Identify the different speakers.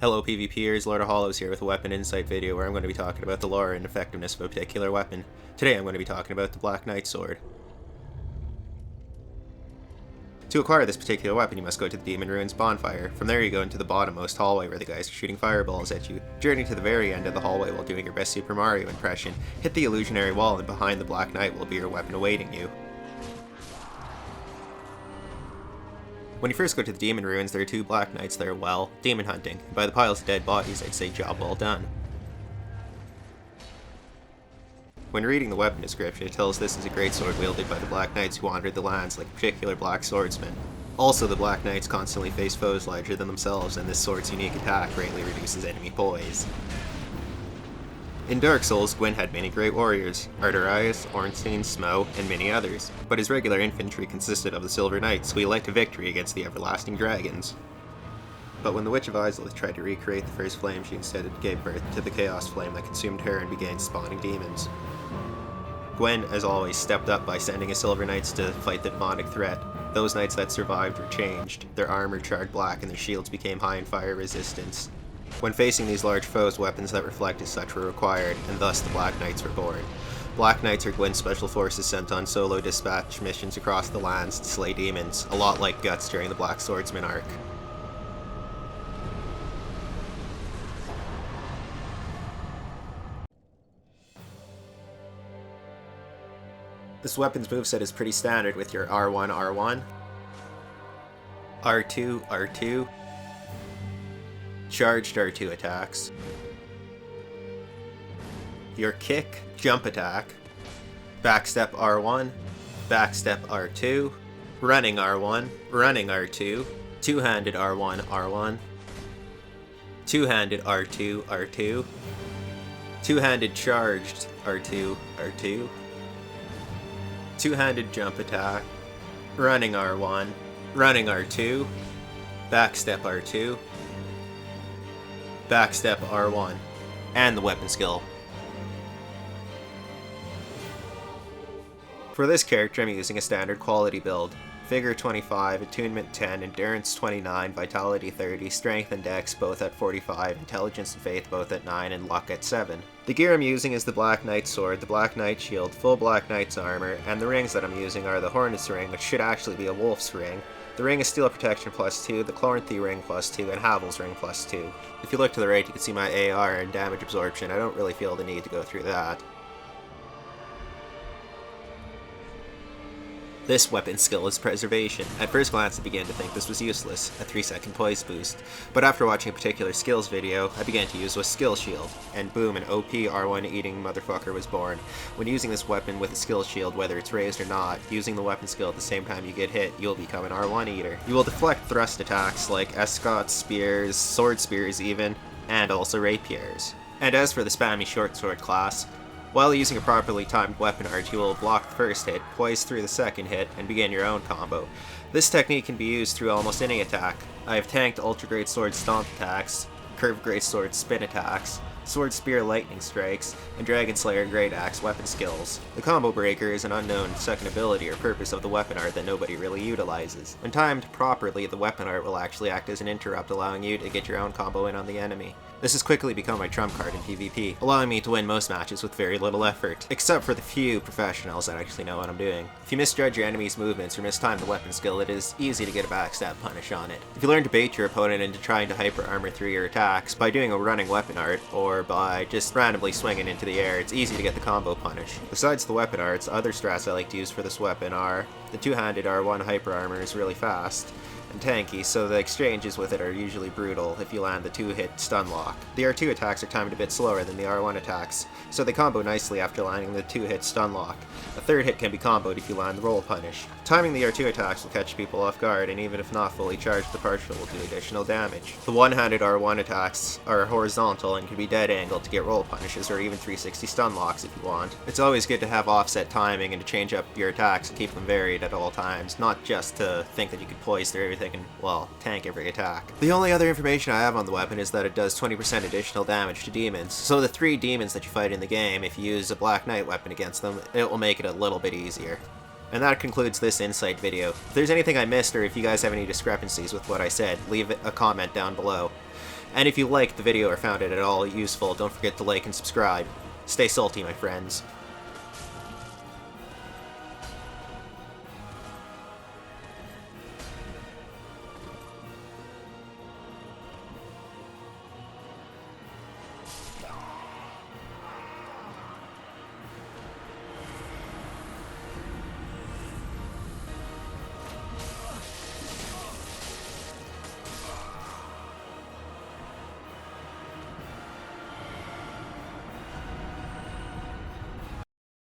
Speaker 1: Hello PvPers, Lord of Hollows here with a weapon insight video where I'm going to be talking about the lore and effectiveness of a particular weapon. Today I'm going to be talking about the Black Knight Sword. To acquire this particular weapon you must go to the Demon Ruins bonfire. From there you go into the bottommost hallway where the guys are shooting fireballs at you. Journey to the very end of the hallway while doing your best Super Mario impression. Hit the illusionary wall and behind the Black Knight will be your weapon awaiting you. When you first go to the Demon Ruins, there are two Black Knights that are, well, demon hunting. And by the piles of dead bodies, I'd say job well done. When reading the weapon description, it tells this is a great sword wielded by the Black Knights who wandered the lands like a particular black swordsman. Also, the Black Knights constantly face foes larger than themselves, and this sword's unique attack greatly reduces enemy poise. In Dark Souls, Gwyn had many great warriors, Ardarius, Ornstein, Smo, and many others, but his regular infantry consisted of the Silver Knights, who he led to victory against the Everlasting Dragons. But when the Witch of Izalith tried to recreate the first flame, she instead gave birth to the Chaos Flame that consumed her and began spawning demons. Gwyn, as always, stepped up by sending his Silver Knights to fight the demonic threat. Those knights that survived were changed, their armor charred black and their shields became high in fire resistance. When facing these large foes, weapons that reflect as such were required, and thus the Black Knights were born. Black Knights are Gwyn's special forces sent on solo dispatch missions across the lands to slay demons, a lot like Guts during the Black Swordsman arc. This weapon's moveset is pretty standard with your R1, R1, R2, R2, charged R2 attacks, your kick, jump attack, backstep R1, backstep R2, running R1, running R2, two-handed R1, R1, two-handed R2, R2, two-handed charged R2, R2, two-handed jump attack, running R1, running R2, backstep R2, backstep R1, and the weapon skill. For this character I'm using a standard quality build. Figure 25, Attunement 10, Endurance 29, Vitality 30, Strength and Dex both at 45, Intelligence and Faith both at 9, and Luck at 7. The gear I'm using is the Black Knight Sword, the Black Knight Shield, full Black Knight's armor, and the rings that I'm using are the Hornet's Ring, which should actually be a Wolf's Ring, the Ring of Steel Protection +2, the Chloranthy Ring +2, and Havel's Ring +2. If you look to the right, you can see my AR and damage absorption. I don't really feel the need to go through that. This weapon skill is Preservation. At first glance I began to think this was useless, a 3-second poise boost, but after watching a particular skills video, I began to use a skill shield, and boom, an OP R1 eating motherfucker was born. When using this weapon with a skill shield, whether it's raised or not, using the weapon skill at the same time you get hit, you'll become an R1 eater. You will deflect thrust attacks like escots, spears, sword spears even, and also rapiers. And as for the spammy short sword class, while using a properly timed weapon art, you will block the first hit, poise through the second hit, and begin your own combo. This technique can be used through almost any attack. I have tanked Ultra Great Sword stomp attacks, Curved Great Sword spin attacks, Sword Spear lightning strikes, and Dragon Slayer Great Axe weapon skills. The Combo Breaker is an unknown second ability or purpose of the weapon art that nobody really utilizes. When timed properly, the weapon art will actually act as an interrupt, allowing you to get your own combo in on the enemy. This has quickly become my trump card in PvP, allowing me to win most matches with very little effort, except for the few professionals that actually know what I'm doing. If you misjudge your enemy's movements or mistime the weapon skill, it is easy to get a backstab punish on it. If you learn to bait your opponent into trying to hyper armor through your attacks by doing a running weapon art, or by just randomly swinging into the air, it's easy to get the combo punish. Besides the weapon arts, other strats I like to use for this weapon are the two-handed R1 hyper armor is really fast and tanky, so the exchanges with it are usually brutal if you land the 2-hit stun lock. The R2 attacks are timed a bit slower than the R1 attacks, so they combo nicely after landing the 2-hit stun lock. A third hit can be comboed if you land the roll punish. Timing the R2 attacks will catch people off guard, and even if not fully charged, the partial will do additional damage. The one-handed R1 attacks are horizontal and can be dead angled to get roll punishes or even 360 stun locks if you want. It's always good to have offset timing and to change up your attacks and keep them varied at all times, not just to think that you could poise through everything and, well, tank every attack. The only other information I have on the weapon is that it does 20% additional damage to demons, so the 3 demons that you fight in the game, if you use a Black Knight weapon against them, it will make it a little bit easier. And that concludes this insight video. If there's anything I missed or if you guys have any discrepancies with what I said, leave a comment down below. And if you liked the video or found it at all useful, don't forget to like and subscribe. Stay salty, my friends.